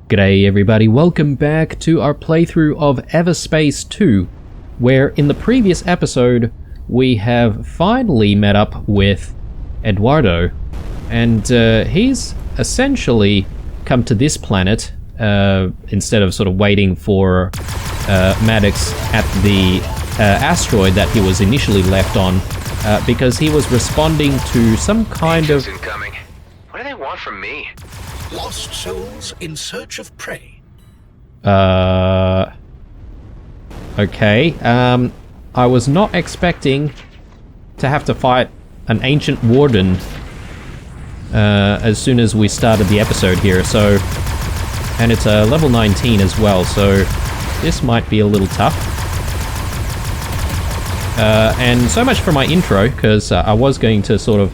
G'day everybody, welcome back to our playthrough of Everspace 2, where in the previous episode we have finally met up with Eduardo, and he's essentially come to this planet instead of sort of waiting for Maddox at the asteroid that he was initially left on, because he was responding to some kind of... Incoming. What do they want from me? Lost souls in search of prey. Okay. I was not expecting to have to fight an ancient warden as soon as we started the episode here, so... And it's a level 19 as well, so this might be a little tough. And so much for my intro, because I was going to sort of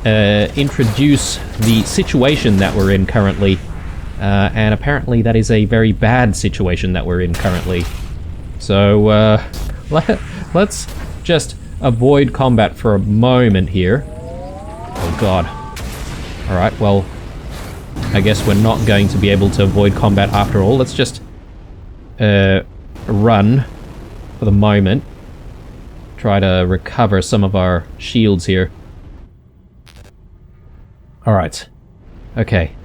introduce the situation that we're in currently, and apparently that is a very bad situation that we're in currently. So let's just avoid combat for a moment here. Oh god. Alright, well, I guess we're not going to be able to avoid combat after all. Let's just run for the moment. Try to recover some of our shields here. Alright. Okay.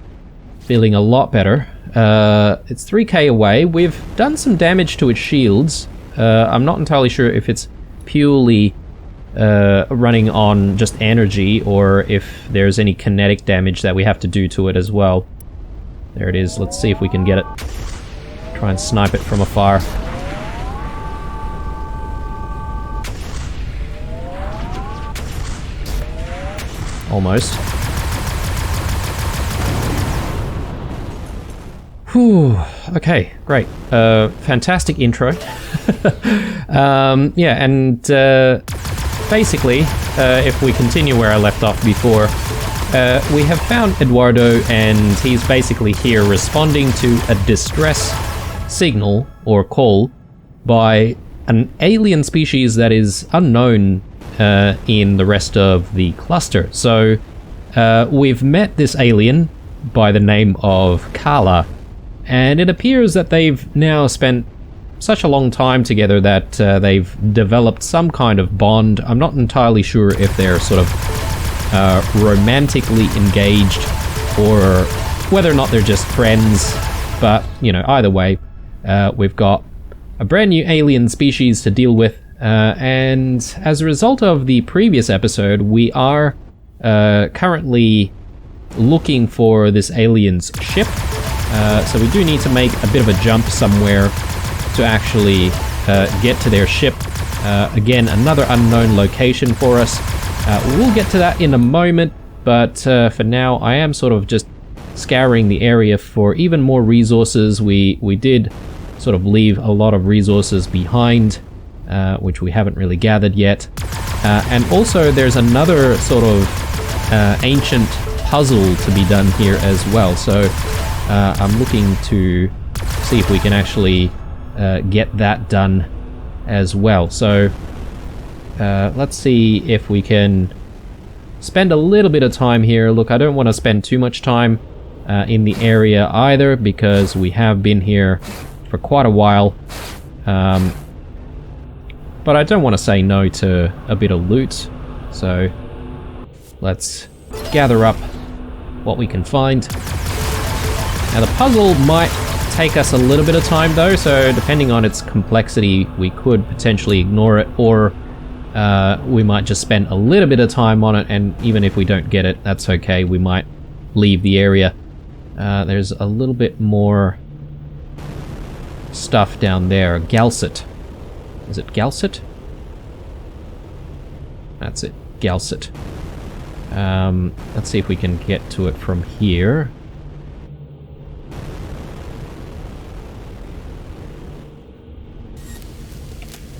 Feeling a lot better. It's 3k away. We've done some damage to its shields. I'm not entirely sure if it's purely running on just energy or if there's any kinetic damage that we have to do to it as well. There it is. Let's see if we can get it. Try and snipe it from afar. Almost. Whew, okay, great. Fantastic intro. Yeah, and basically, if we continue where I left off before, we have found Eduardo, and he's basically here responding to a distress signal or call by an alien species that is unknown in the rest of the cluster. So, we've met this alien by the name of Khala. And it appears that they've now spent such a long time together that they've developed some kind of bond. I'm not entirely sure if they're sort of romantically engaged or whether or not they're just friends. But, you know, either way, we've got a brand new alien species to deal with. And as a result of the previous episode, we are currently looking for this alien's ship. So we do need to make a bit of a jump somewhere to actually get to their ship. Again, another unknown location for us. We'll get to that in a moment, but for now I am sort of just scouring the area for even more resources. We did sort of leave a lot of resources behind, which we haven't really gathered yet. And also there's another sort of ancient puzzle to be done here as well. So I'm looking to see if we can actually get that done as well. So let's see if we can spend a little bit of time here. Look, I don't want to spend too much time in the area either, because we have been here for quite a while. But I don't want to say no to a bit of loot. So let's gather up what we can find. Now the puzzle might take us a little bit of time though, so depending on its complexity we could potentially ignore it, or we might just spend a little bit of time on it, and even if we don't get it, that's okay, we might leave the area. There's a little bit more stuff down there. Galset. Is it Galset? That's it, Galset. Let's see if we can get to it from here.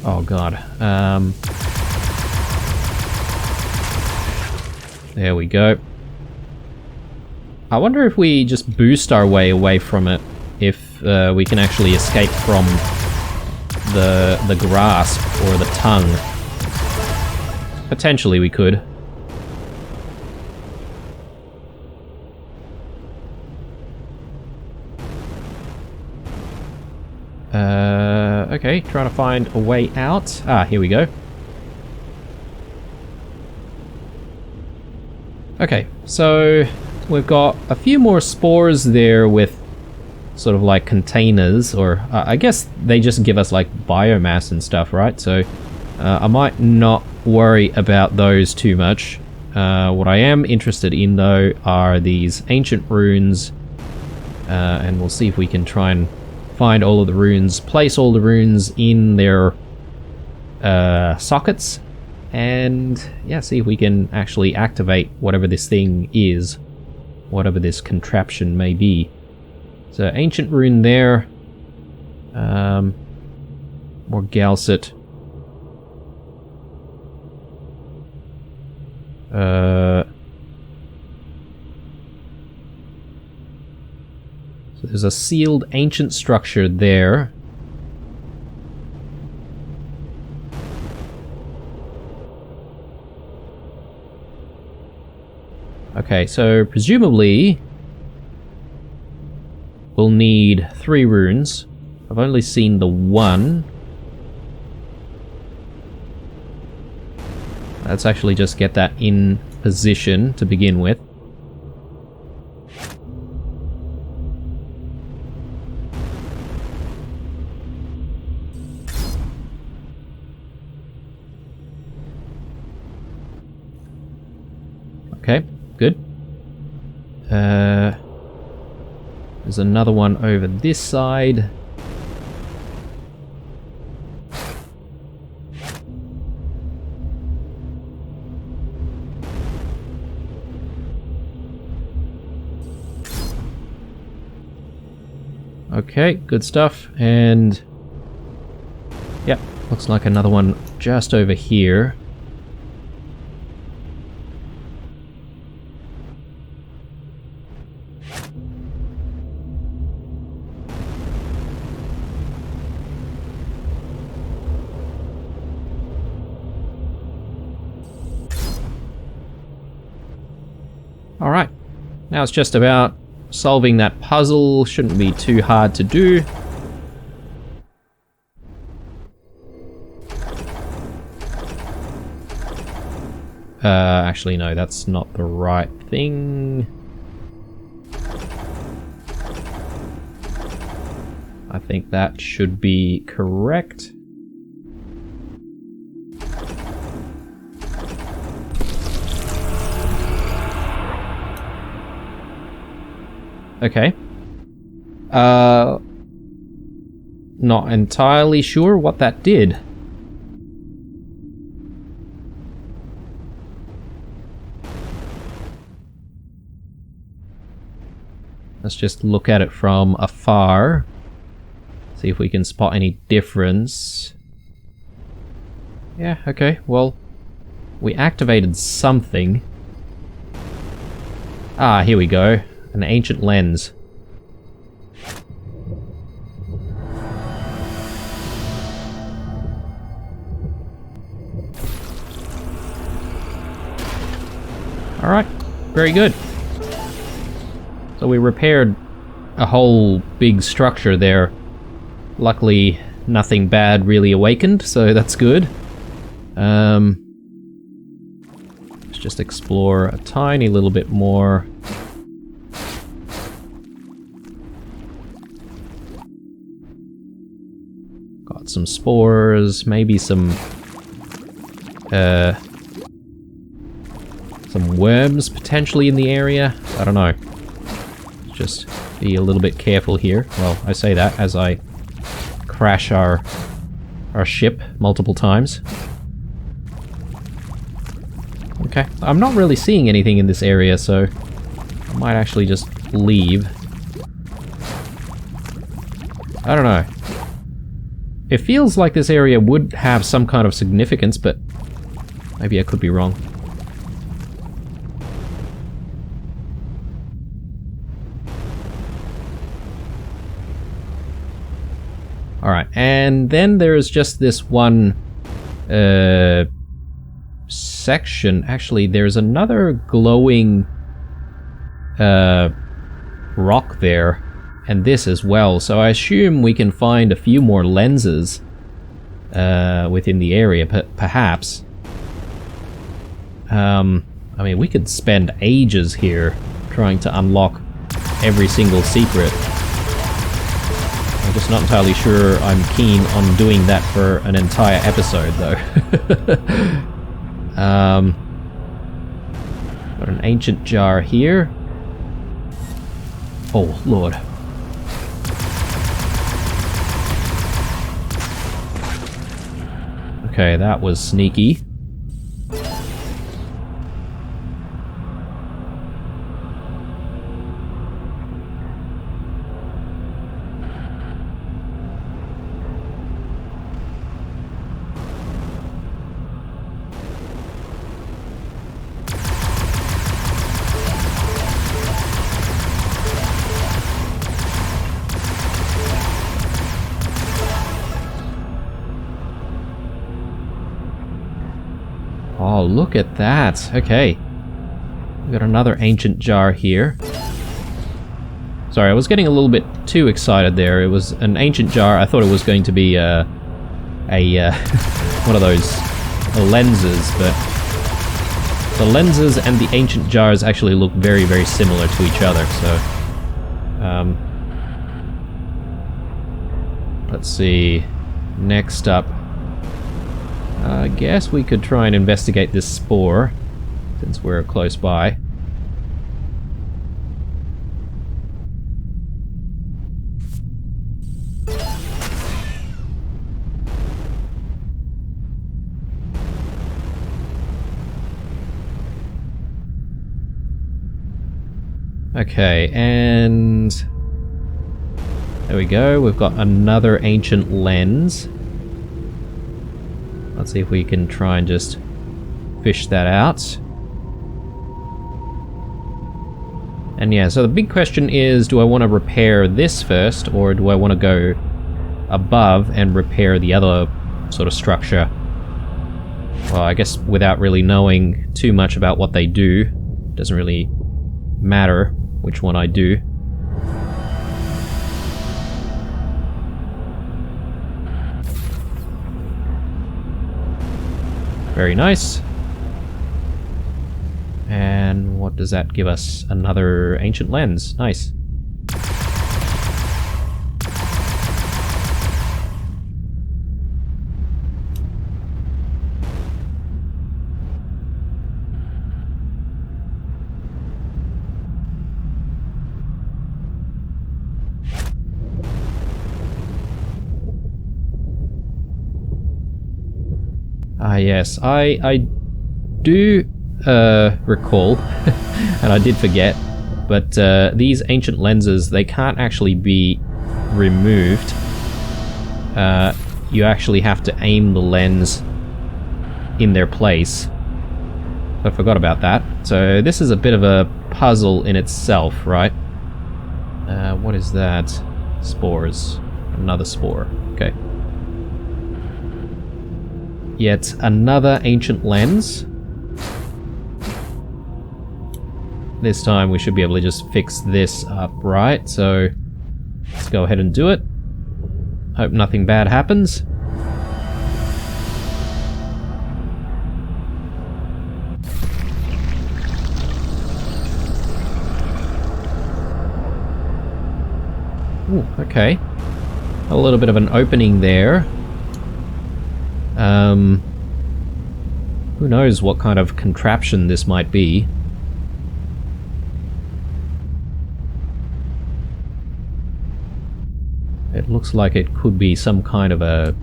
Oh god. There we go. I wonder if we just boost our way away from it, if we can actually escape from the grasp or the tongue. Potentially we could. Okay, trying to find a way out. Ah, here we go. Okay, so we've got a few more spores there with sort of like containers, or I guess they just give us like biomass and stuff, right? So I might not worry about those too much. What I am interested in though are these ancient runes, and we'll see if we can try and find all of the runes, place all the runes in their sockets, and yeah, see if we can actually activate whatever this thing is, whatever this contraption may be. So ancient rune there, more Galset. So there's a sealed ancient structure there. Okay, so presumably we'll need 3 runes. I've only seen the 1. Let's actually just get that in position to begin with. Okay, good. There's another one over this side. Okay, good stuff. And yep, looks like another one just over here. Alright, now it's just about solving that puzzle. Shouldn't be too hard to do. Actually no, that's not the right thing. I think that should be correct. Okay. Not entirely sure what that did. Let's just look at it from afar. See if we can spot any difference. Yeah, okay, well, we activated something. Ah, here we go. An ancient lens. Alright, very good. So we repaired a whole big structure there. Luckily, nothing bad really awakened, so that's good. Let's just explore a tiny little bit more. Got some spores, maybe some worms potentially in the area. I don't know. Just be a little bit careful here. Well, I say that as I crash our ship multiple times. Okay, I'm not really seeing anything in this area, so I might actually just leave. I don't know. It feels like this area would have some kind of significance, but maybe I could be wrong. Alright, and then there's just this one section. Actually, there's another glowing rock there, And this as well. So I assume we can find a few more lenses within the area, perhaps. I mean, we could spend ages here trying to unlock every single secret. I'm just not entirely sure I'm keen on doing that for an entire episode, though. Got an ancient jar here. Oh, Lord. Okay, that was sneaky. Oh, look at that. Okay. We got another ancient jar here. Sorry, I was getting a little bit too excited there. It was an ancient jar. I thought it was going to be one of those lenses, but the lenses and the ancient jars actually look very, very similar to each other, so... let's see. Next up... I guess we could try and investigate this spore, since we're close by. Okay, and... there we go, we've got another ancient lens. Let's see if we can try and just fish that out. And yeah, so the big question is, do I want to repair this first, or do I want to go above and repair the other sort of structure? Well, I guess without really knowing too much about what they do, it doesn't really matter which one I do. Very nice. And what does that give us? Another ancient lens. Nice. Yes, I do recall, and I did forget, but these ancient lenses, they can't actually be removed. You actually have to aim the lens in their place. I forgot about that. So this is a bit of a puzzle in itself, right? What is that? Spores. Another spore. Okay. Yet another ancient lens. This time we should be able to just fix this up, right? So let's go ahead and do it. Hope nothing bad happens. Ooh, okay. A little bit of an opening there. Who knows what kind of contraption this might be. It looks like it could be some kind of a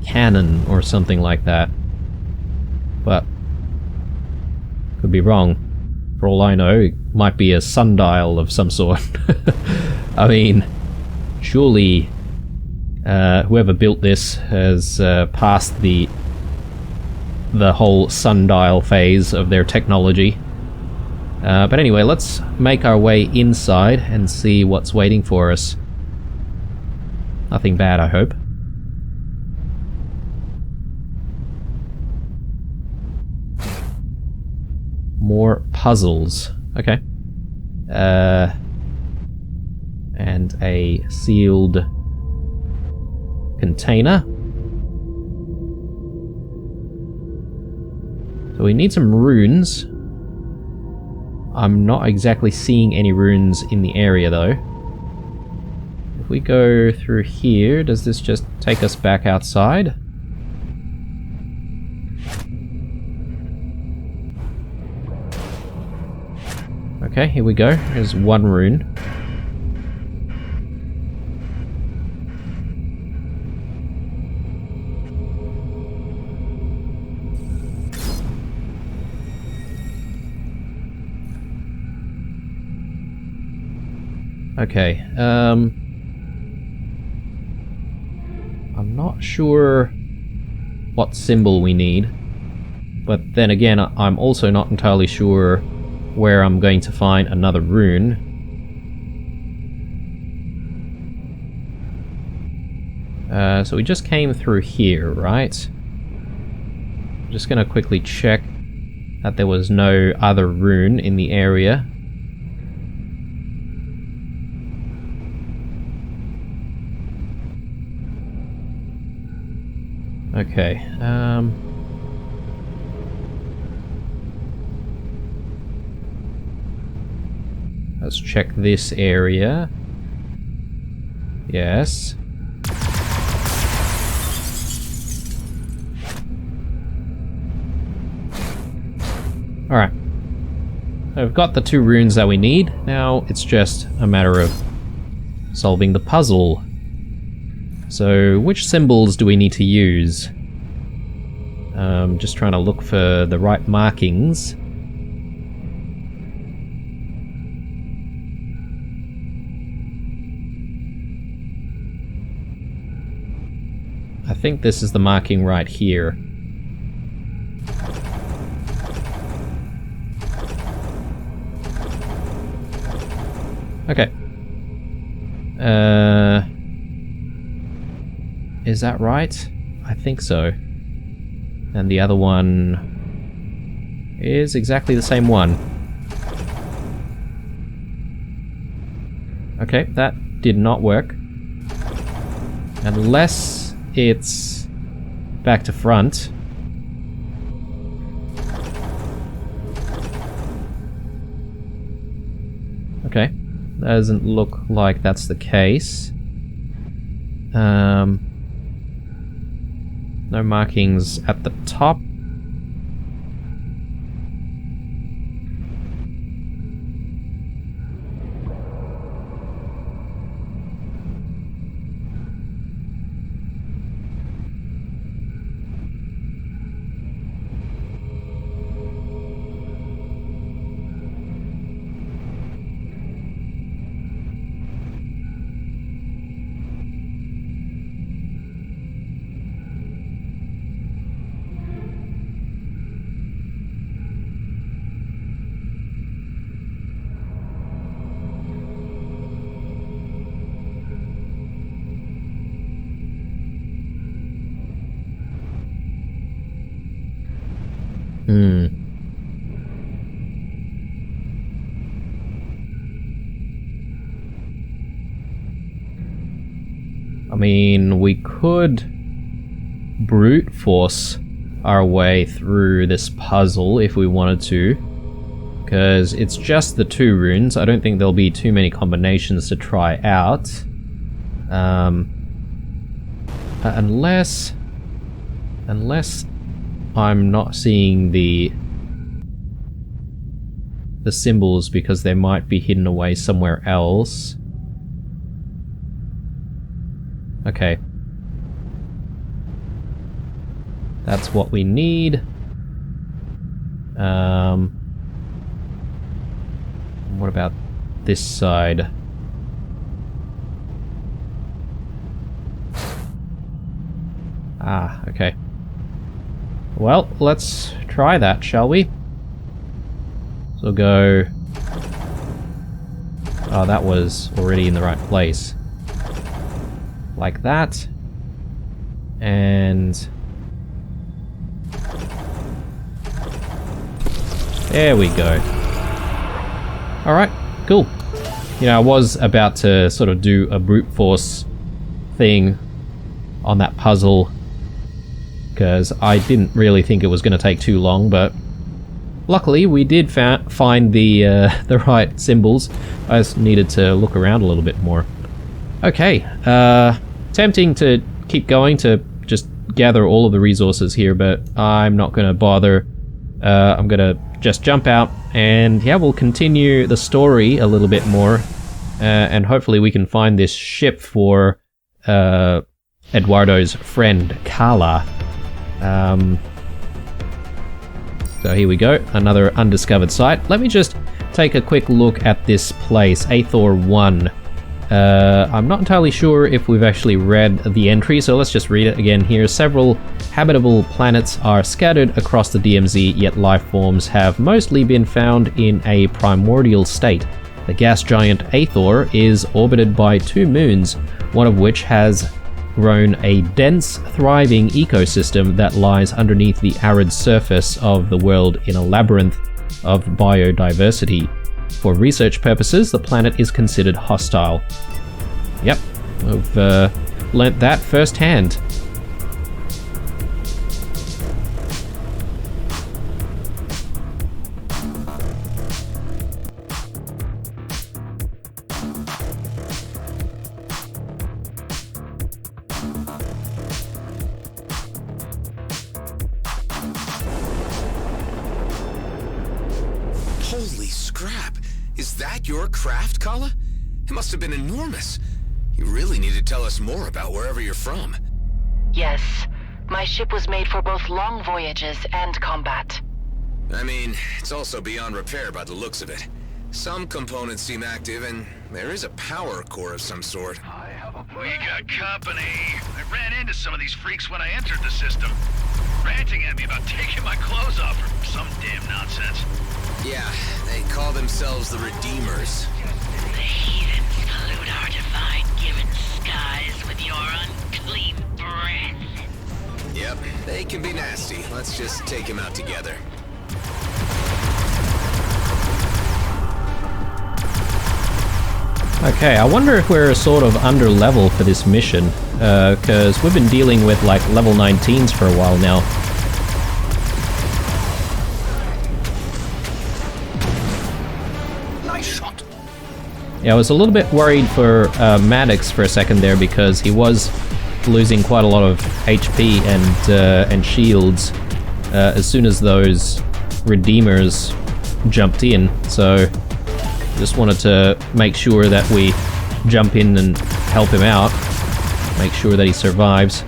cannon or something like that. But could be wrong. For all I know, it might be a sundial of some sort. I mean, surely whoever built this has passed the whole sundial phase of their technology. But anyway, let's make our way inside and see what's waiting for us. Nothing bad, I hope. More puzzles. Okay. And and a sealed container. So we need some runes. I'm not exactly seeing any runes in the area though. If we go through here, does this just take us back outside? Okay, here we go. Here's one rune. Okay, I'm not sure what symbol we need, but then again, I'm also not entirely sure where I'm going to find another rune. So we just came through here, right? I'm just gonna quickly check that there was no other rune in the area. Okay, let's check this area. Yes. Alright. I've got the 2 runes that we need. Now it's just a matter of solving the puzzle. So, which symbols do we need to use? Just trying to look for the right markings. I think this is the marking right here. Okay. Is that right? I think so. And the other one is exactly the same one. Okay, that did not work. Unless it's back to front. Okay, doesn't look like that's the case. No markings at the top. I mean, we could brute force our way through this puzzle if we wanted to, because it's just the 2 runes. I don't think there'll be too many combinations to try out. Unless I'm not seeing the symbols because they might be hidden away somewhere else. Okay. That's what we need. What about this side? Ah, okay. Well, let's try that, shall we? So go... Oh, that was already in the right place. Like that. And... there we go. Alright, cool. You know, I was about to sort of do a brute force thing on that puzzle, because I didn't really think it was going to take too long, but luckily we did find the right symbols. I just needed to look around a little bit more. Okay, tempting to keep going to just gather all of the resources here, but I'm not going to bother. I'm going to just jump out, and yeah, we'll continue the story a little bit more, and hopefully we can find this ship for Eduardo's friend Khala. So here we go, another undiscovered site. Let me just take a quick look at this place, Aethor 1. I'm not entirely sure if we've actually read the entry, so let's just read it again here. Several habitable planets are scattered across the DMZ, yet life forms have mostly been found in a primordial state. The gas giant Aethor is orbited by 2 moons, one of which has grown a dense, thriving ecosystem that lies underneath the arid surface of the world in a labyrinth of biodiversity. For research purposes, the planet is considered hostile. Yep, we've learnt that firsthand. Holy scrap! Is that your craft, Khala? It must have been enormous. You really need to tell us more about wherever you're from. Yes. My ship was made for both long voyages and combat. I mean, it's also beyond repair by the looks of it. Some components seem active, and there is a power core of some sort. We got company. I ran into some of these freaks when I entered the system, ranting at me about taking my clothes off or some damn nonsense. Yeah, they call themselves the Redeemers. The heathens pollute our divine-given skies with your unclean breath. Yep, they can be nasty. Let's just take him out together. Okay, I wonder if we're sort of under level for this mission, because we've been dealing with like level 19s for a while now. Yeah, I was a little bit worried for Maddox for a second there, because he was losing quite a lot of HP and shields as soon as those Redeemers jumped in, so just wanted to make sure that we jump in and help him out, make sure that he survives.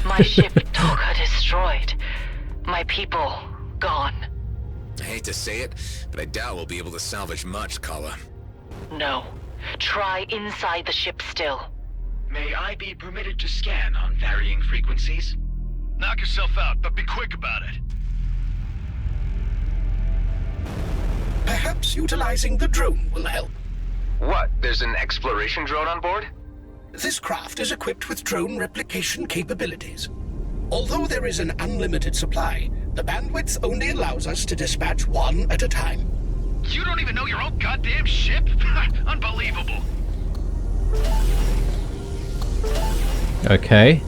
My ship, Toga, destroyed. My people, gone. I hate to say it, but I doubt we'll be able to salvage much, Khala. No. Try inside the ship still. May I be permitted to scan on varying frequencies? Knock yourself out, but be quick about it. Perhaps utilizing the drone will help. What? There's an exploration drone on board? This craft is equipped with drone replication capabilities. Although there is an unlimited supply, the bandwidth only allows us to dispatch one at a time. You don't even know your own goddamn ship? Unbelievable. Okay.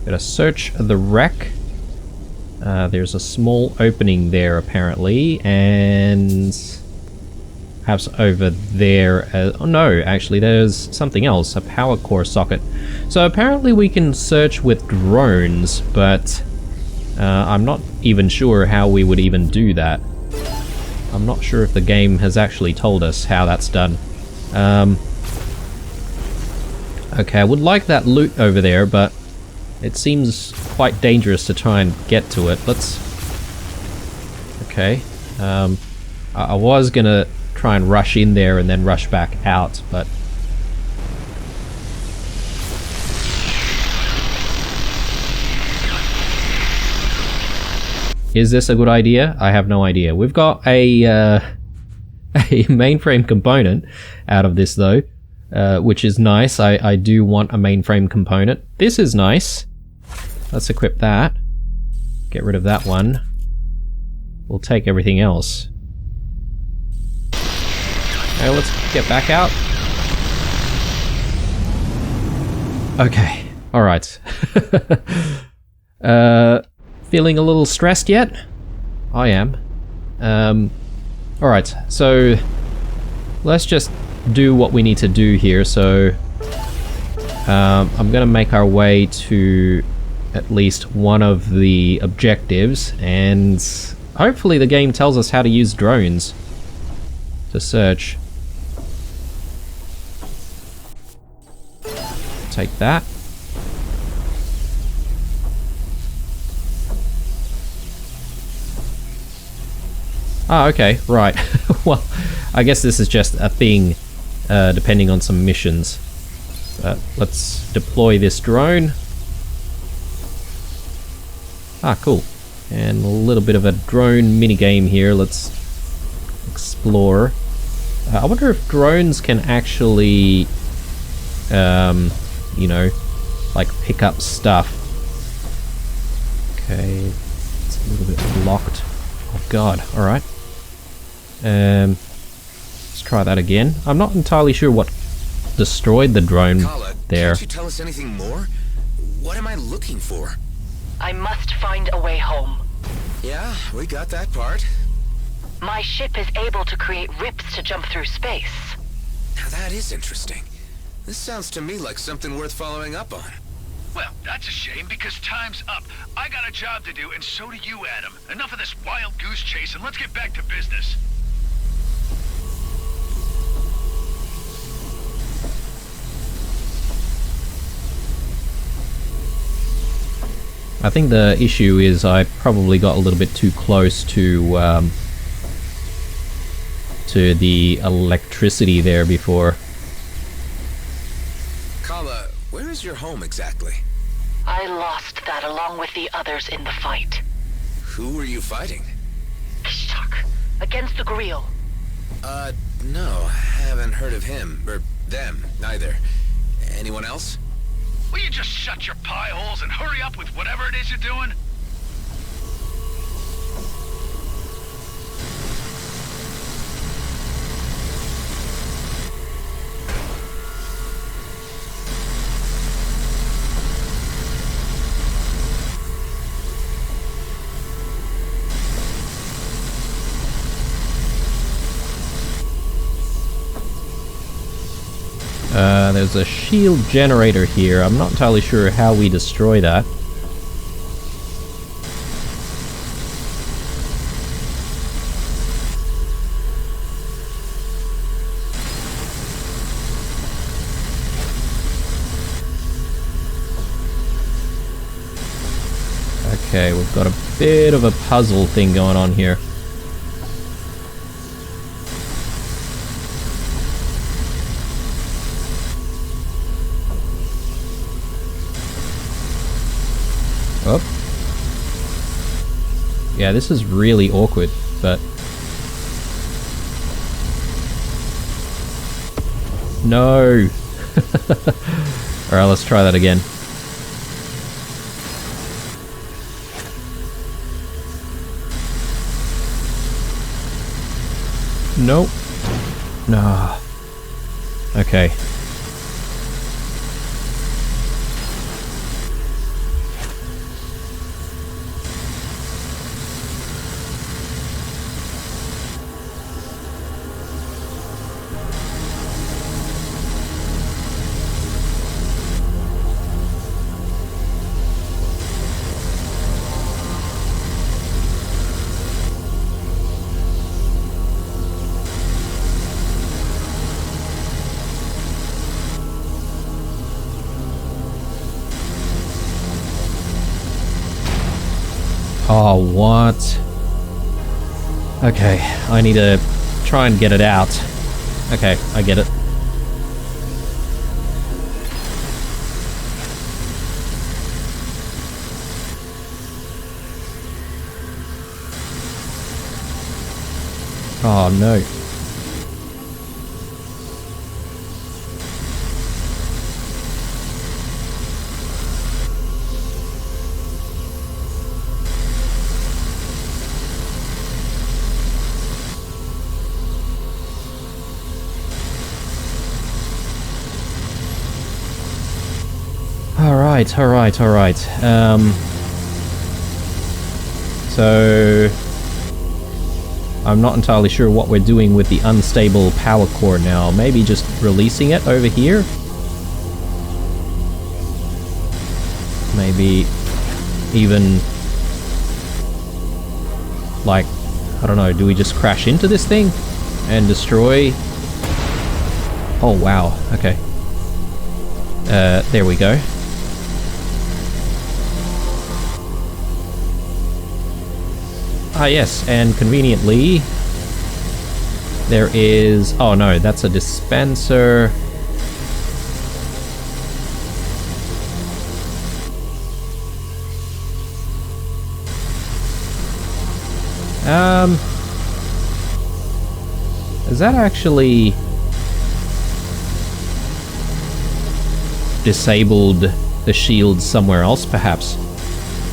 Gotta search the wreck. There's a small opening there apparently, and perhaps over there. Oh no, actually there's something else, a power core socket. So apparently we can search with drones, but I'm not even sure how we would even do that. I'm not sure if the game has actually told us how that's done. Okay, I would like that loot over there, but it seems quite dangerous to try and get to it. Let's... Okay. I was gonna try and rush in there and then rush back out, but... Is this a good idea? I have no idea. We've got a a mainframe component out of this though, which is nice. I do want a mainframe component. This is nice. Let's equip that. Get rid of that one. We'll take everything else. Okay, let's get back out. Okay, alright. Feeling a little stressed yet? I am. Alright, so let's just do what we need to do here. So I'm gonna make our way to at least one of the objectives, and hopefully the game tells us how to use drones to search. Take that. Ah, okay, right. Well, I guess this is just a thing, depending on some missions. But let's deploy this drone. Ah, cool. And a little bit of a drone minigame here. Let's explore. I wonder if drones can actually, you know, like pick up stuff. Okay, it's a little bit locked. Oh god, alright. Let's try that again. I'm not entirely sure what destroyed the drone Khala, there. Can't you tell us anything more? What am I looking for? I must find a way home. Yeah, we got that part. My ship is able to create rips to jump through space. Now that is interesting. This sounds to me like something worth following up on. Well, that's a shame because time's up. I got a job to do, and so do you, Adam. Enough of this wild goose chase, and let's get back to business. I think the issue is I probably got a little bit too close to the electricity there before. Khala, where is your home exactly? I lost that along with the others in the fight. Who were you fighting? Kishtak, against the Grill. No, haven't heard of him, or them, neither. Anyone else? Will you just shut your pie holes and hurry up with whatever it is you're doing? There's a shield generator here. I'm not entirely sure how we destroy that. Okay, we've got a bit of a puzzle thing going on here. Oh. Yeah, this is really awkward, but... No! Alright, let's try that again. Nope. Nah. Okay. Oh, what? Okay, I need to try and get it out. Okay, I get it. Oh, no. Alright, alright, alright. So... I'm not entirely sure what we're doing with the unstable power core now. Maybe just releasing it over here? Maybe even... like, I don't know, do we just crash into this thing? And destroy... Oh wow, okay. There we go. Ah yes, and conveniently there is... oh no, that's a dispenser. Is that actually disabled the shield somewhere else, perhaps?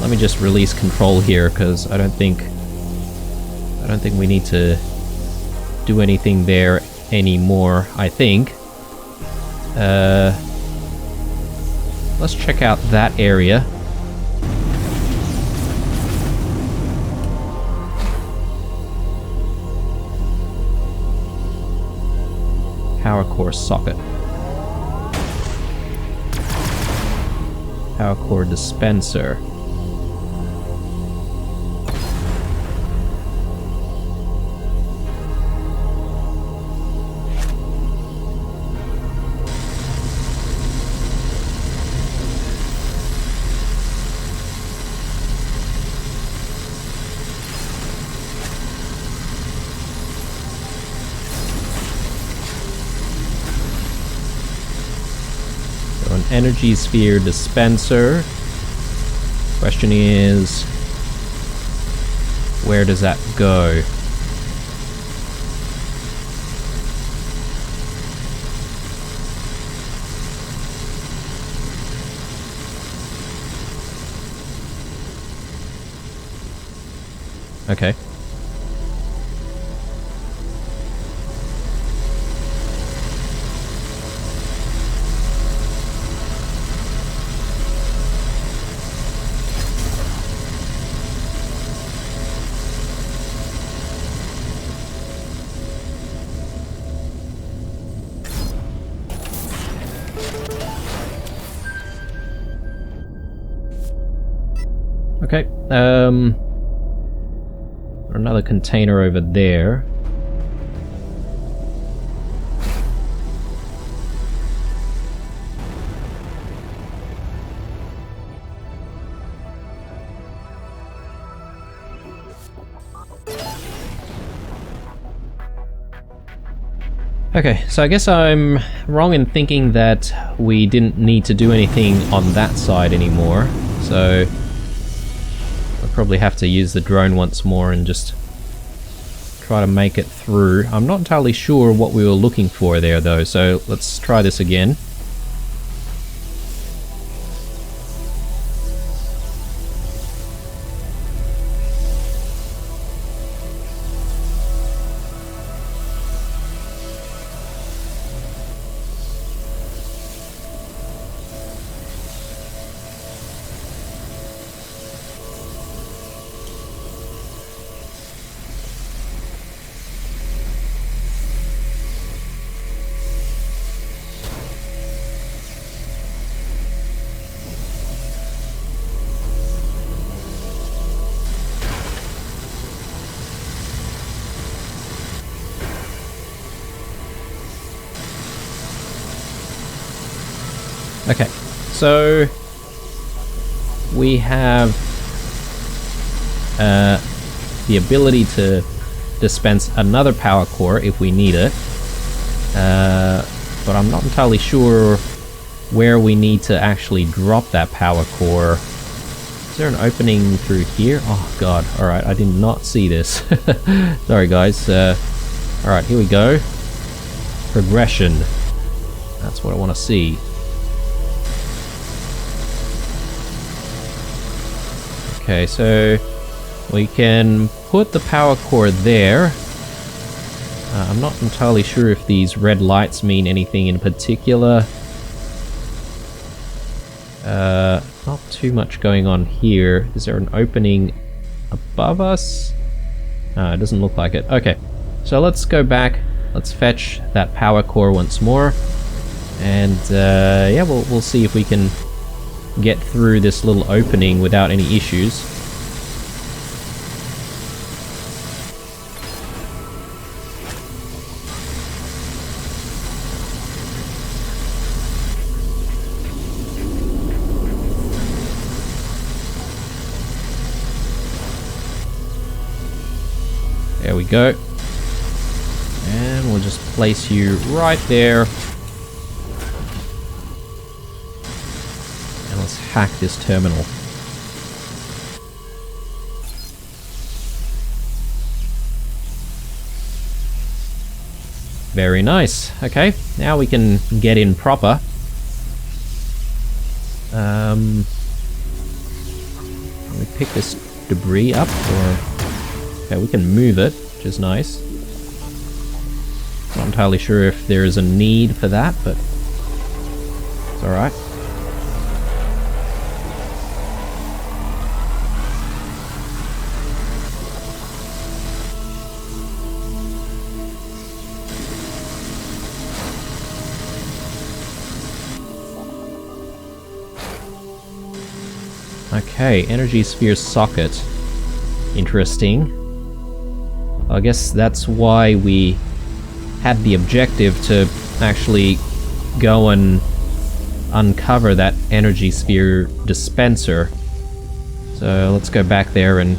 Let me just release control here, because I don't think we need to do anything there anymore, I think. Let's check out that area. Power core socket. Power core dispenser. An energy sphere dispenser. Question is, where does that go? Okay. Okay, another container over there. Okay, so I guess I'm wrong in thinking that we didn't need to do anything on that side anymore, so I'll probably have to use the drone once more and just try to make it through. I'm not entirely sure what we were looking for there though, so let's try this again. Okay, so we have the ability to dispense another power core if we need it, but I'm not entirely sure where we need to actually drop that power core. Is there an opening through here? Oh god, alright, I did not see this. Sorry guys. Alright, here we go. Progression. That's what I want to see. Okay, so we can put the power core there. I'm not entirely sure if these red lights mean anything in particular. Not too much going on here. Is there an opening above us? No, it doesn't look like it. Okay, so let's go back. Let's fetch that power core once more. And yeah, we'll see if we can get through this little opening without any issues. There we go. And we'll just place you right there. And let's hack this terminal. Very nice. Okay, now we can get in proper. Can we pick this debris up, or... Okay, we can move it, which is nice. Not entirely sure if there is a need for that, but it's alright. Okay, energy sphere socket. Interesting. I guess that's why we had the objective to actually go and uncover that energy sphere dispenser. So let's go back there and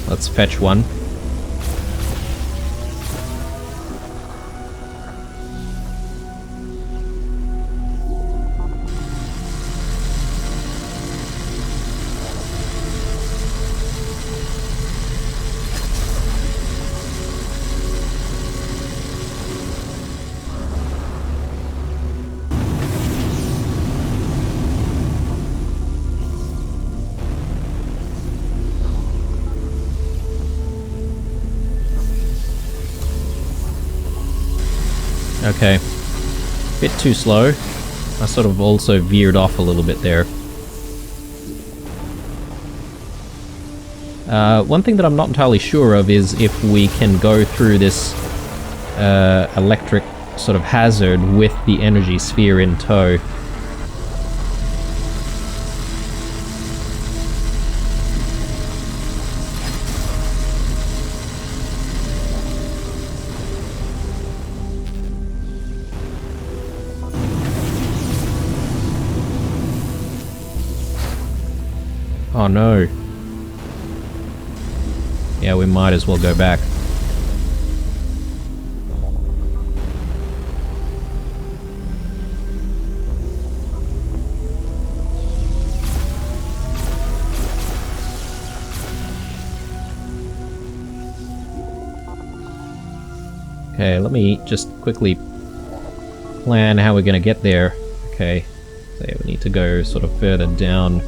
let's fetch one. Okay, bit too slow. I sort of also veered off a little bit there. One thing that I'm not entirely sure of is if we can go through this electric sort of hazard with the energy sphere in tow. Oh no. Yeah, we might as well go back. Okay, let me just quickly plan how we're gonna get there. Okay, so yeah, we need to go sort of further down.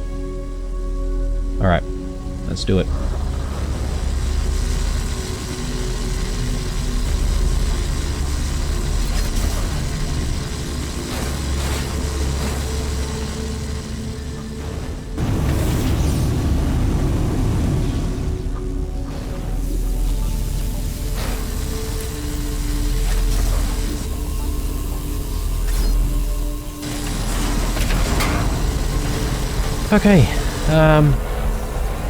Alright, let's do it. Okay,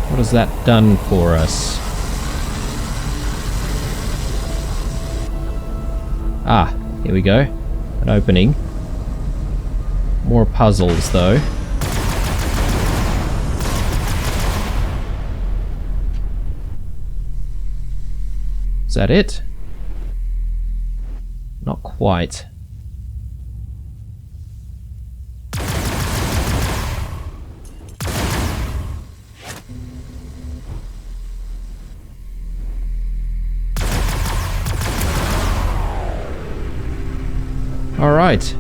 what has that done for us? Ah, here we go. An opening. More puzzles, though. Is that it? Not quite. Alright.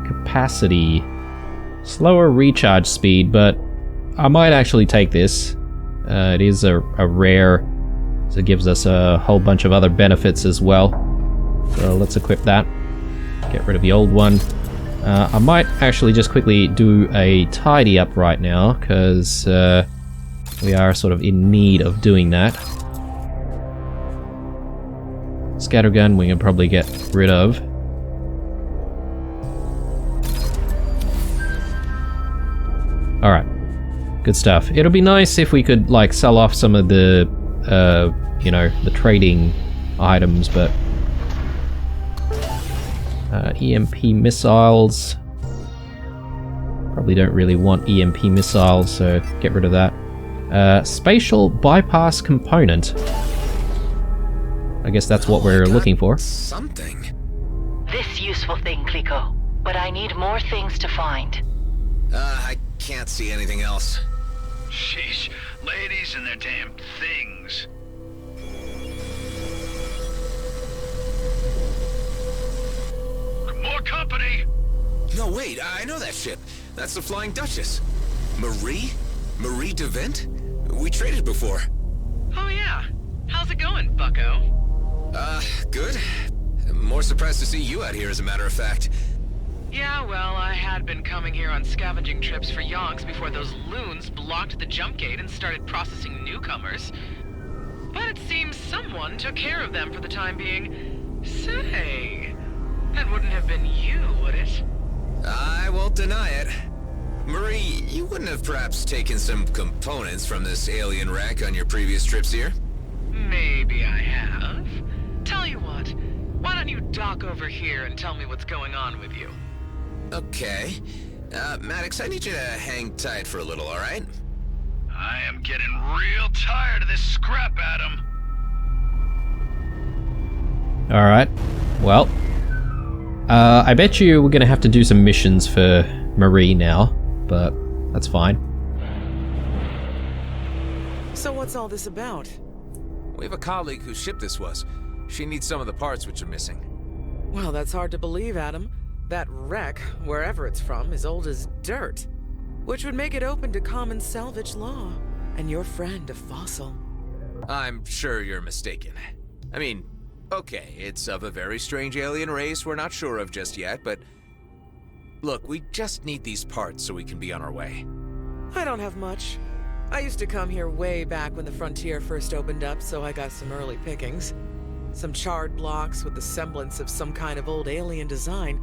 Capacity. Slower recharge speed, but I might actually take this. It is a rare So it gives us a whole bunch of other benefits as well. So let's equip that. Get rid of the old one. I might actually just quickly do a tidy up right now, because we are sort of in need of doing that. Scattergun we can probably get rid of. Alright. Good stuff. It'll be nice if we could, like, sell off some of the, you know, the trading items, but... EMP missiles. Probably don't really want EMP missiles, so get rid of that. Spatial bypass component. I guess that's what we're looking for. Something. This useful thing, Kliko. But I need more things to find. I can't see anything else. Sheesh. Ladies and their damn things. More company! No, wait, I know that ship. That's the Flying Duchess. Marie? Marie DeVent? We traded before. Oh yeah. How's it going, bucko? Good. More surprised to see you out here, as a matter of fact. Yeah, well, I had been coming here on scavenging trips for yonks before those loons blocked the jump gate and started processing newcomers. But it seems someone took care of them for the time being. Say, that wouldn't have been you, would it? I won't deny it. Marie, you wouldn't have perhaps taken some components from this alien wreck on your previous trips here? Maybe I have. Tell you what, why don't you dock over here and tell me what's going on with you? Okay. Maddox, I need you to hang tight for a little, alright? I am getting real tired of this scrap, Adam. Alright. Well. I bet you we're gonna have to do some missions for Marie now, but that's fine. So what's all this about? We have a colleague whose ship this was. She needs some of the parts which are missing. Well, that's hard to believe, Adam. That wreck, wherever it's from, is old as dirt. Which would make it open to common salvage law. And your friend a fossil. I'm sure you're mistaken. I mean, okay, it's of a very strange alien race we're not sure of just yet, but... Look, we just need these parts so we can be on our way. I don't have much. I used to come here way back when the frontier first opened up, so I got some early pickings. Some charred blocks with the semblance of some kind of old alien design.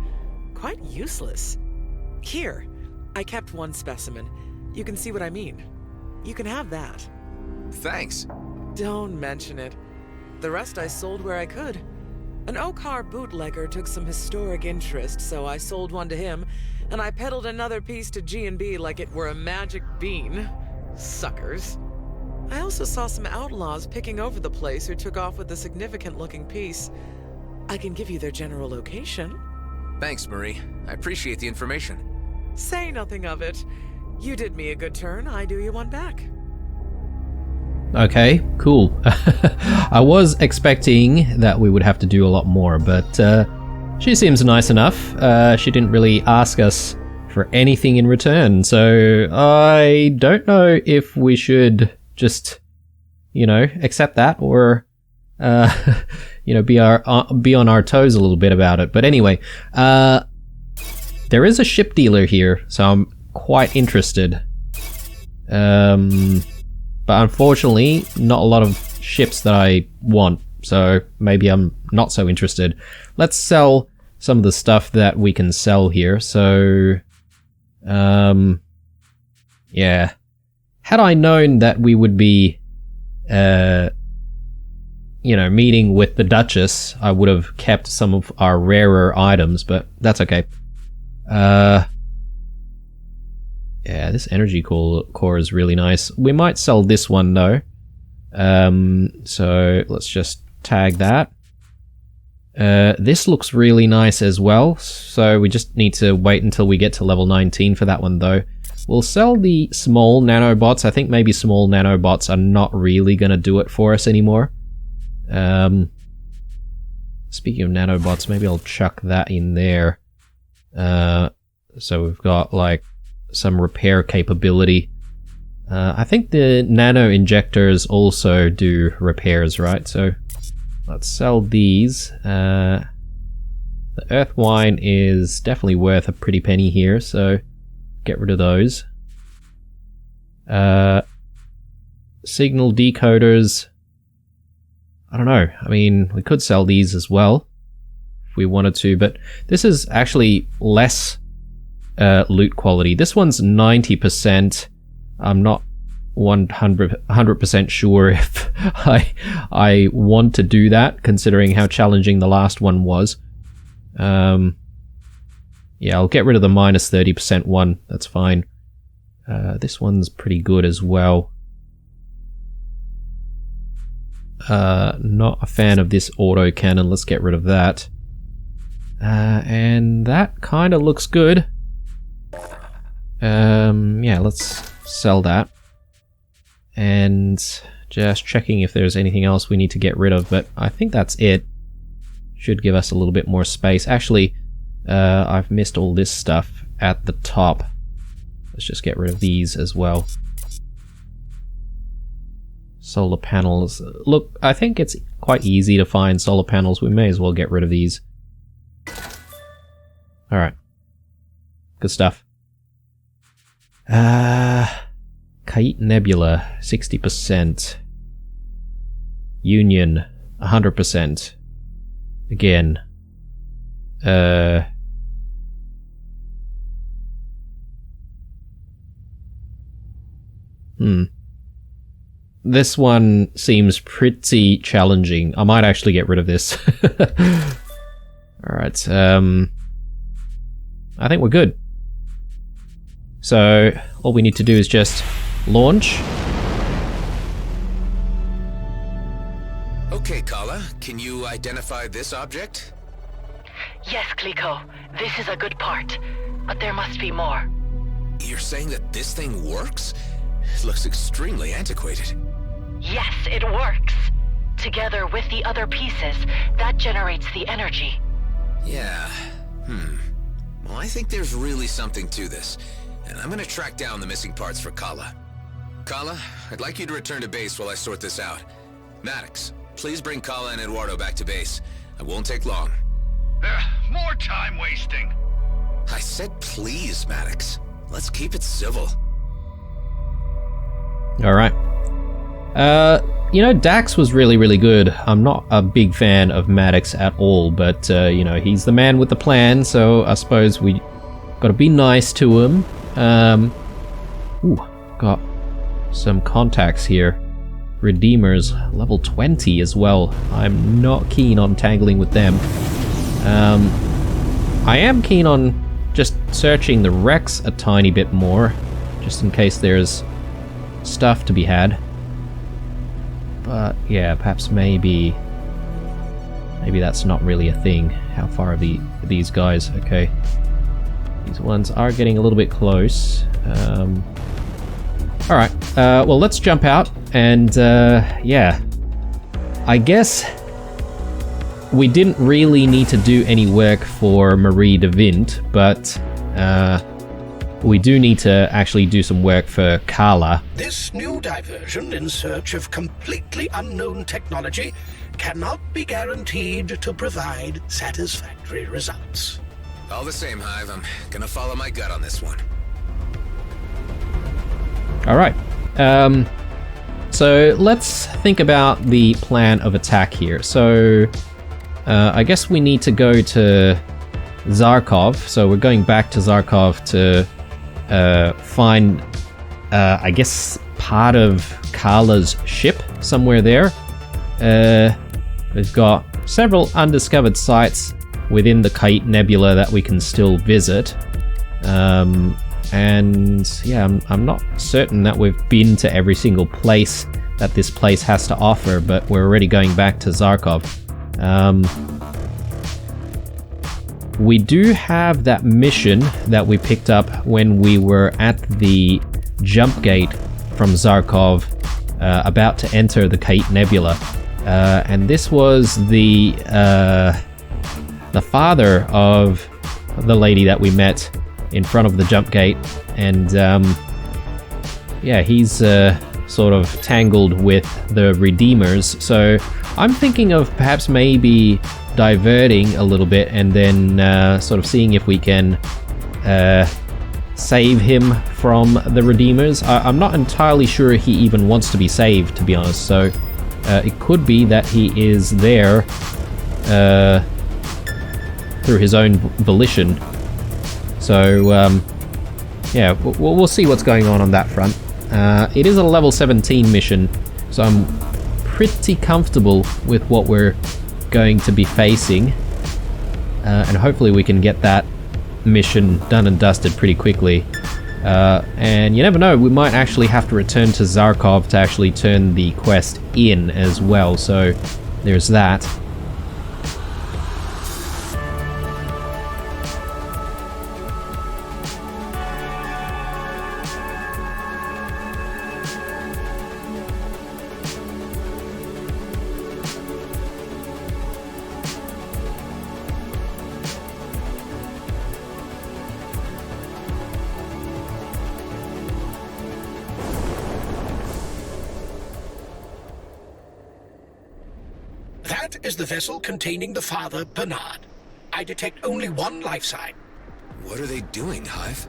Quite useless. Here, I kept one specimen. You can see what I mean. You can have that. Thanks. Don't mention it. The rest I sold where I could. An Okar bootlegger took some historic interest, so I sold one to him, and I peddled another piece to G&B like it were a magic bean. Suckers. I also saw some outlaws picking over the place who took off with a significant-looking piece. I can give you their general location. Thanks, Marie. I appreciate the information. Say nothing of it. You did me a good turn, I do you one back. Okay, cool. I was expecting that we would have to do a lot more, but she seems nice enough. She didn't really ask us for anything in return, so I don't know if we should just, you know, accept that or, you know, be on our toes a little bit about it. But anyway, there is a ship dealer here, so I'm quite interested. But unfortunately, not a lot of ships that I want, so maybe I'm not so interested. Let's sell some of the stuff that we can sell here. So, yeah. Had I known that we would be, you know, meeting with the Duchess, I would have kept some of our rarer items, but that's okay. Yeah, this energy core is really nice. We might sell this one though. So let's just tag that. This looks really nice as well, so we just need to wait until we get to level 19 for that one though. We'll sell the small nanobots. I think maybe small nanobots are not really gonna do it for us anymore. Speaking of nanobots, maybe I'll chuck that in there. So we've got like some repair capability. I think the nano injectors also do repairs, right? So let's sell these. The earth wine is definitely worth a pretty penny here, so get rid of those. Signal decoders. I don't know. I mean, we could sell these as well if we wanted to, but this is actually less loot quality. This one's 90%. I'm not 100% sure if I want to do that, considering how challenging the last one was. Yeah, I'll get rid of the minus 30% one. That's fine. This one's pretty good as well. Not a fan of this auto cannon. Let's get rid of that. And that kind of looks good. Yeah, let's sell that. And just checking if there's anything else we need to get rid of, but I think that's it. Should give us a little bit more space. Actually, I've missed all this stuff at the top. Let's just get rid of these as well. Solar panels. Look, I think it's quite easy to find solar panels. We may as well get rid of these. Alright. Good stuff. Kite Nebula, 60%. Union, 100%. Again. This one seems pretty challenging. I might actually get rid of this. Alright, I think we're good. So, all we need to do is just launch. Okay, Khala, can you identify this object? Yes, Kliko. This is a good part. But there must be more. You're saying that this thing works? It looks extremely antiquated. Yes, it works. Together with the other pieces, that generates the energy. Yeah. Well, I think there's really something to this. And I'm gonna track down the missing parts for Khala. Khala, I'd like you to return to base while I sort this out. Maddox, please bring Khala and Eduardo back to base. It won't take long. More time wasting. I said please, Maddox. Let's keep it civil. Alright. You know, Dax was really, really good. I'm not a big fan of Maddox at all, but, you know, he's the man with the plan, so I suppose we gotta be nice to him. Ooh, got some contacts here. Redeemers, level 20 as well. I'm not keen on tangling with them. I am keen on just searching the wrecks a tiny bit more, just in case there's stuff to be had. But yeah, perhaps maybe that's not really a thing. How far are these guys? Okay. These ones are getting a little bit close. Alright, well, let's jump out, and yeah. I guess we didn't really need to do any work for Marie de Vint, but we do need to actually do some work for Khala. This new diversion in search of completely unknown technology cannot be guaranteed to provide satisfactory results. All the same, Hive, I'm gonna follow my gut on this one. Alright. So let's think about the plan of attack here. So I guess we need to go to Zarkov. So we're going back to Zarkov to find, I guess, part of Khala's ship somewhere there. We've got several undiscovered sites within the Kite Nebula that we can still visit. And yeah, I'm not certain that we've been to every single place that this place has to offer, but we're already going back to Zarkov. We do have that mission that we picked up when we were at the jump gate from Zarkov, about to enter the Kite Nebula. And this was the father of the lady that we met in front of the jump gate, and yeah, he's sort of tangled with the Redeemers. So I'm thinking of perhaps maybe diverting a little bit and then sort of seeing if we can save him from the Redeemers. I'm not entirely sure he even wants to be saved, to be honest. So it could be that he is there through his own volition. So yeah, we'll see what's going on that front. It is a level 17 mission, so I'm pretty comfortable with what we're going to be facing, and hopefully we can get that mission done and dusted pretty quickly. And you never know, we might actually have to return to Zarkov to actually turn the quest in as well, so there's that. That is the vessel containing the Father Bernard. I detect only one life sign. What are they doing, Hive?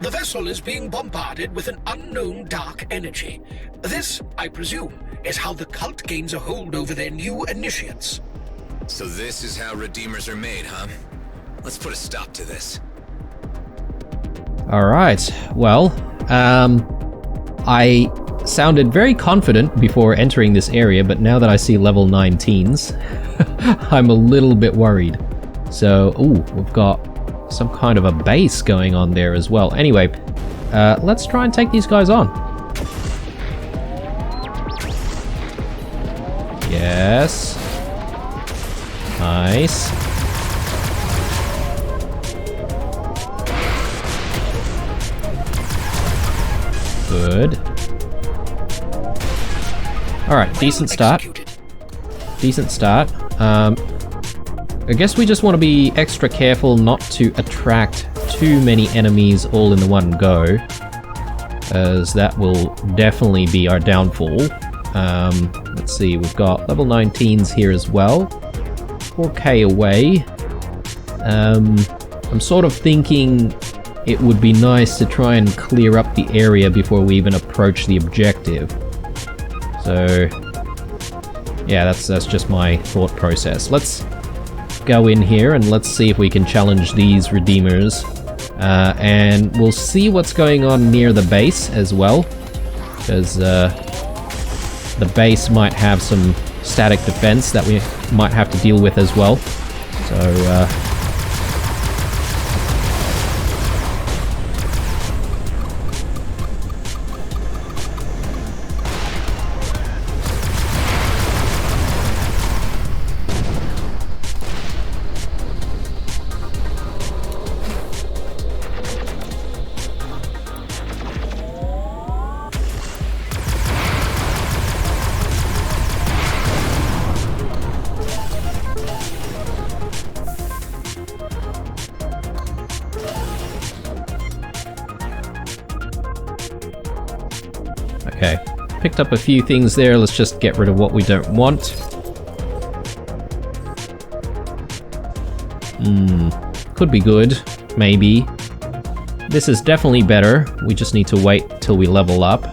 The vessel is being bombarded with an unknown dark energy. This, I presume, is how the cult gains a hold over their new initiates. So this is how Redeemers are made, huh? Let's put a stop to this. Alright, well, I sounded very confident before entering this area, but now that I see level 19s, I'm a little bit worried. So, ooh, we've got some kind of a base going on there as well. Anyway, let's try and take these guys on. Yes. Nice. Good. Alright, decent start. Decent start. I guess we just want to be extra careful not to attract too many enemies all in the one go, as that will definitely be our downfall. Let's see, we've got level 19s here as well. 4k away. I'm sort of thinking it would be nice to try and clear up the area before we even approach the objective. So, yeah, that's just my thought process. Let's go in here and let's see if we can challenge these Redeemers. And we'll see what's going on near the base as well, because the base might have some static defense that we might have to deal with as well. So, okay, picked up a few things there. Let's just get rid of what we don't want. Could be good, maybe. This is definitely better. We just need to wait till we level up.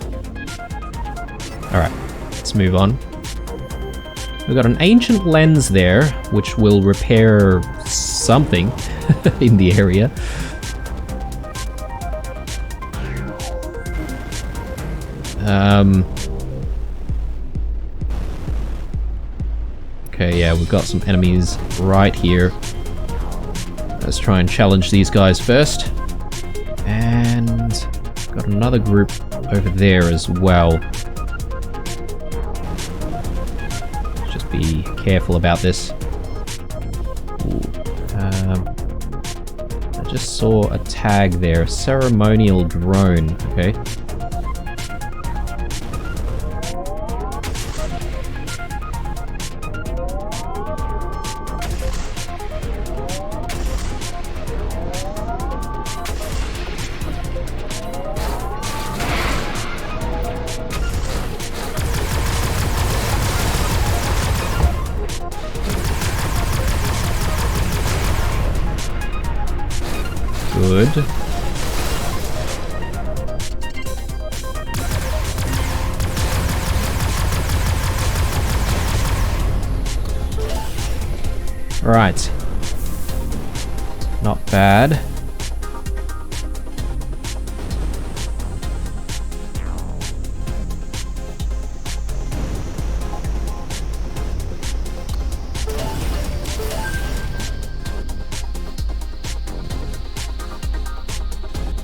Alright, let's move on. We've got an ancient lens there, which will repair something in the area. Okay, yeah, we've got some enemies right here. Let's try and challenge these guys first. And got another group over there as well. Just be careful about this. Ooh, I just saw a tag there, ceremonial drone, okay. good. Right. Not bad.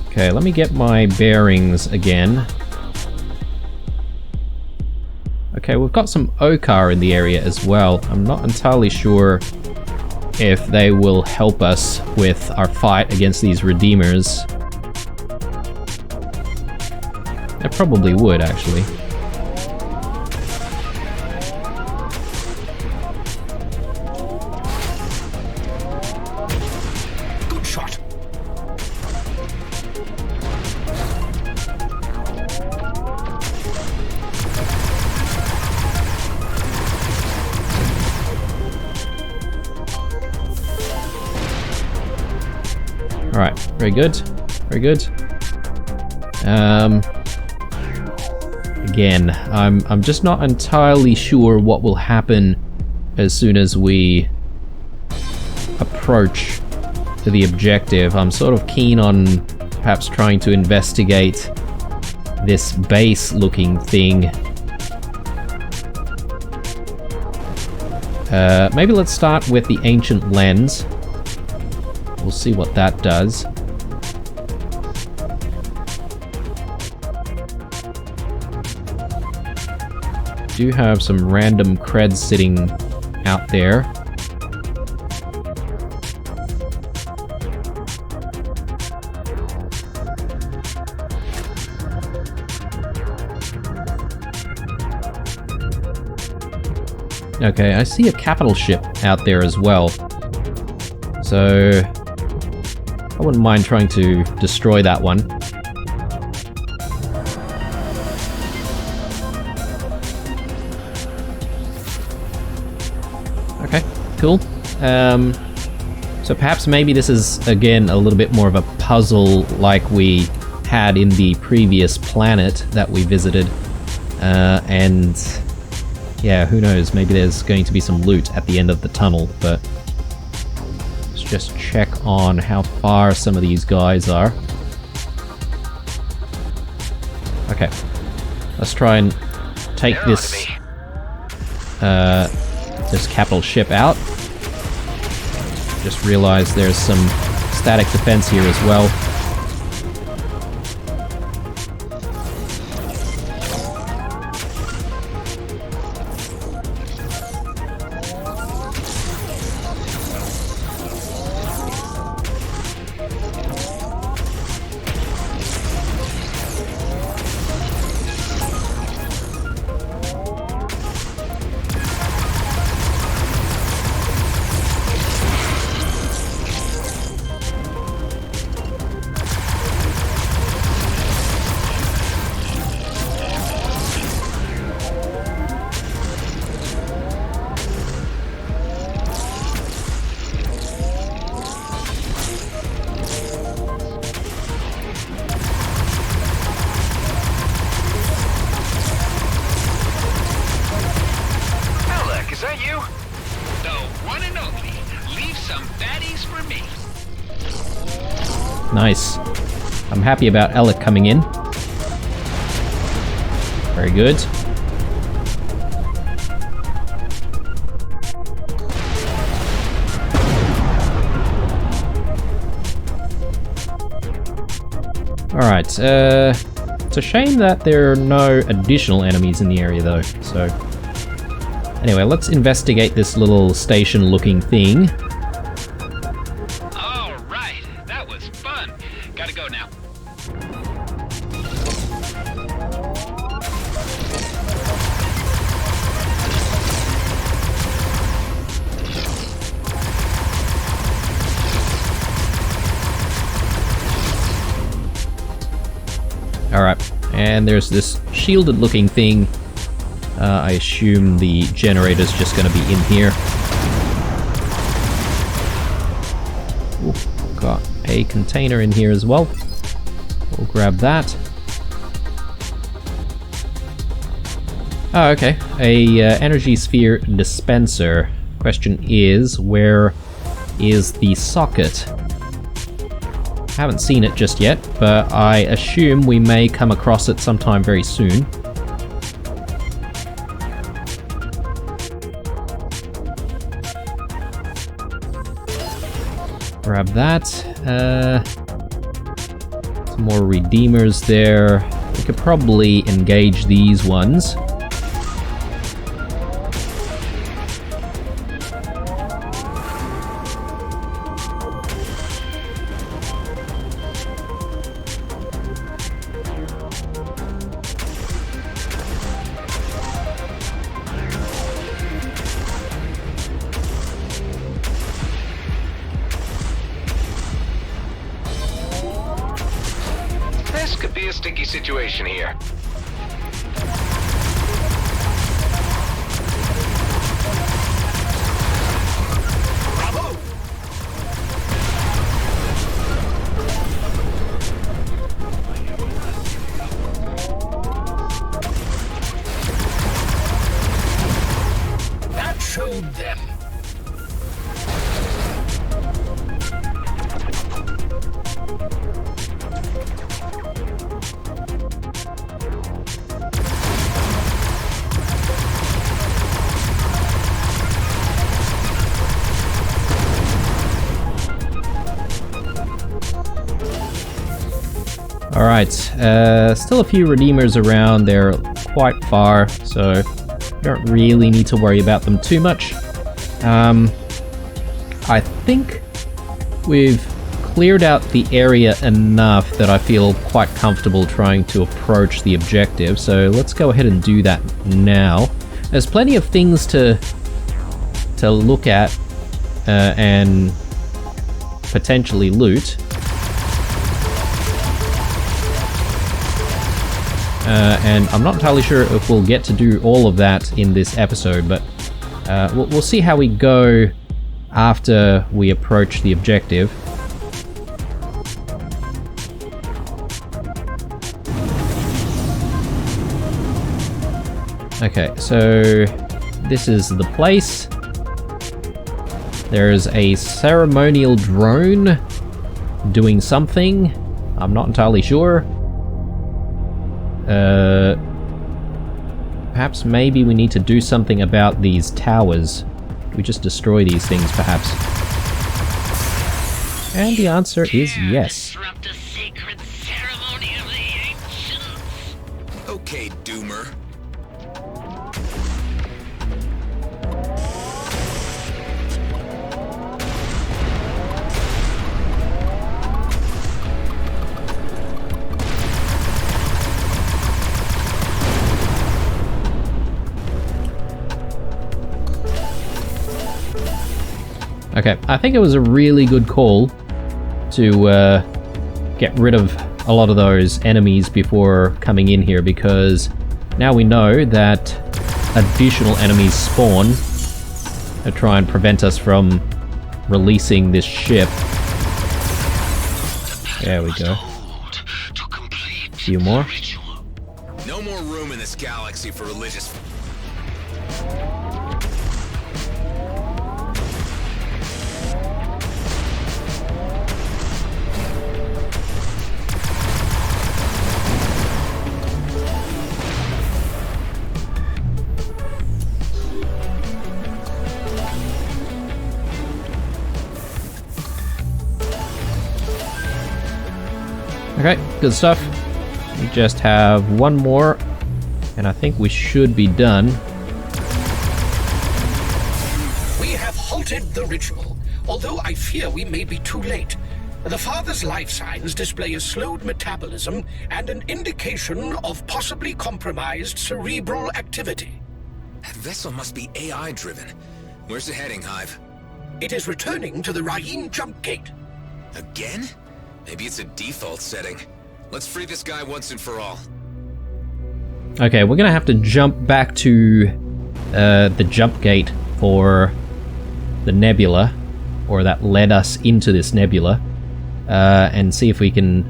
Okay, let me get my bearings again. Okay, we've got some Okar in the area as well. I'm not entirely sure if they will help us with our fight against these Redeemers. They probably would, actually. Good shot. Alright, very good. Very good. Again, I'm just not entirely sure what will happen as soon as we approach to the objective. I'm sort of keen on perhaps trying to investigate this base-looking thing. Maybe let's start with the ancient lens. We'll see what that does. Do have some random creds sitting out there. Okay, I see a capital ship out there as well. So I wouldn't mind trying to destroy that one. Okay, cool. So perhaps maybe this is, again, a little bit more of a puzzle like we had in the previous planet that we visited. And yeah, who knows, maybe there's going to be some loot at the end of the tunnel, but let's just check on how far some of these guys are. Okay, let's try and take this this capital ship out. Just realized there's some static defense here as well. Nice. I'm happy about Alec coming in. Very good. Alright, it's a shame that there are no additional enemies in the area though, so... Anyway, let's investigate this little station-looking thing. Alright, that was fun. Gotta go now. Alright, and there's this shielded looking thing. I assume the generator's just gonna be in here. Ooh, got a container in here as well. We'll grab that. Oh, okay. A energy sphere dispenser. Question is, where is the socket? Haven't seen it just yet, but I assume we may come across it sometime very soon. Grab that. Some more redeemers there. We could probably engage these ones. This could be a sticky situation here. Bravo! That showed them. Alright, still a few redeemers around. They're quite far, so you don't really need to worry about them too much. I think we've cleared out the area enough that I feel quite comfortable trying to approach the objective, so let's go ahead and do that now. There's plenty of things to look at and potentially loot. And I'm not entirely sure if we'll get to do all of that in this episode, but we'll see how we go after we approach the objective. Okay, so this is the place. There's a ceremonial drone doing something. I'm not entirely sure. Perhaps maybe we need to do something about these towers. Do we just destroy these things, perhaps? And the answer is yes. Disrupt a sacred ceremony of the ancients. Okay, Doomer. Okay, I think it was a really good call to get rid of a lot of those enemies before coming in here, because now we know that additional enemies spawn to try and prevent us from releasing this ship. There we go. A few more. No more room in this galaxy for religious... Okay, good stuff. We just have one more, and I think we should be done. We have halted the ritual, although I fear we may be too late. The father's life signs display a slowed metabolism and an indication of possibly compromised cerebral activity. That vessel must be AI-driven. Where's it heading, Hive? It is returning to the Rayeen jump gate. Again? Maybe it's a default setting. Let's free this guy once and for all. Okay, we're gonna have to jump back to the jump gate for the nebula, or that led us into this nebula. and see if we can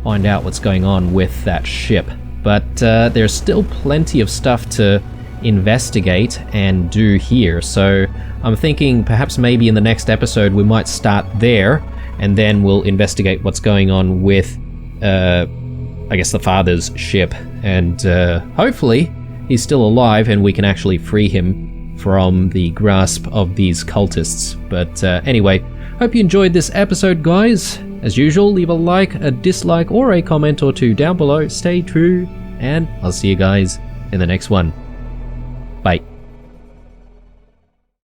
find out what's going on with that ship. But there's still plenty of stuff to investigate and do here, so I'm thinking perhaps maybe in the next episode we might start there, and then we'll investigate what's going on with, I guess, the father's ship, and hopefully he's still alive and we can actually free him from the grasp of these cultists. But anyway, hope you enjoyed this episode, guys. As usual, leave a like, a dislike, or a comment or two down below. Stay true, and I'll see you guys in the next one. Bye.